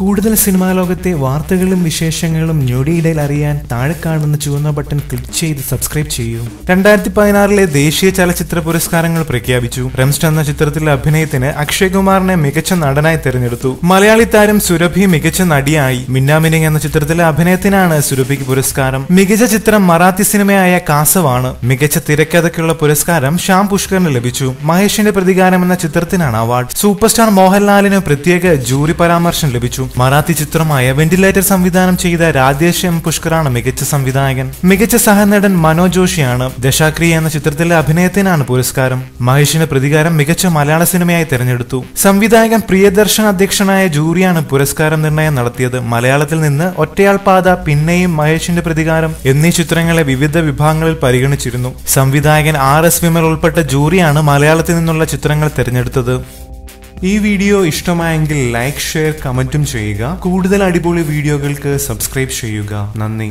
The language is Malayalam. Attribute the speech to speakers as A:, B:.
A: കൂടുതൽ സിനിമാ ലോകത്തെ വാർത്തകളും വിശേഷങ്ങളും ഞൊടിയിടയിൽ അറിയാൻ താഴെ കാണുന്ന ചുവന്ന ബട്ടൺ ക്ലിക്ക് ചെയ്ത് സബ്സ്ക്രൈബ് ചെയ്യൂ. 2016 ദേശീയ ചലച്ചിത്ര പുരസ്കാരങ്ങൾ പ്രഖ്യാപിച്ചു. റംസ്റ്റ് എന്ന ചിത്രത്തിലെ അഭിനയത്തിന് അക്ഷയ് കുമാറിനെ മികച്ച നടനായി തെരഞ്ഞെടുത്തു. മലയാളി താരം സുരഭി മികച്ച നടിയായി. മിന്നാമിനിങ് എന്ന ചിത്രത്തിലെ അഭിനയത്തിനാണ് സുരഭിക്ക് പുരസ്കാരം. മികച്ച ചിത്രം മറാത്തി സിനിമയായ കാസവാണ്. മികച്ച തിരക്കഥയ്ക്കുള്ള പുരസ്കാരം ശ്യാം പുഷ്കറിന് ലഭിച്ചു. മഹേഷിന്റെ പ്രതികാരം എന്ന ചിത്രത്തിനാണ് അവാർഡ്. സൂപ്പർ സ്റ്റാർ മോഹൻലാലിന് പ്രത്യേക ജൂറി പരാമർശം ലഭിച്ചു. മറാത്തി ചിത്രമായ വെന്റിലേറ്റർ സംവിധാനം ചെയ്ത രാജേഷ് എം പുഷ്കറാണ് മികച്ച സംവിധായകൻ. മികച്ച സഹനടൻ മനോജ് ജോഷിയാണ്. ദശാക്രിയ എന്ന ചിത്രത്തിലെ അഭിനയത്തിനാണ് പുരസ്കാരം. മഹേഷിന്റെ പ്രതികാരം മികച്ച മലയാള സിനിമയായി തെരഞ്ഞെടുത്തു. സംവിധായകൻ പ്രിയദർശൻ അധ്യക്ഷനായ ജൂറിയാണ് പുരസ്കാരം നിർണയം നടത്തിയത്. മലയാളത്തിൽ നിന്ന് ഒറ്റയാൾ പാത, പിന്നെയും മഹേഷിന്റെ പ്രതികാരം എന്നീ ചിത്രങ്ങളെ വിവിധ വിഭാഗങ്ങളിൽ പരിഗണിച്ചിരുന്നു. സംവിധായകൻ RS വിമൽ ഉൾപ്പെട്ട ജൂറിയാണ് മലയാളത്തിൽ നിന്നുള്ള ചിത്രങ്ങൾ തെരഞ്ഞെടുത്തത്. ഈ വീഡിയോ ഇഷ്ടമായെങ്കിൽ ലൈക്ക്, ഷെയർ, കമന്റും ചെയ്യുക. കൂടുതൽ അടിപൊളി വീഡിയോകൾക്ക് സബ്സ്ക്രൈബ് ചെയ്യുക. നന്ദി.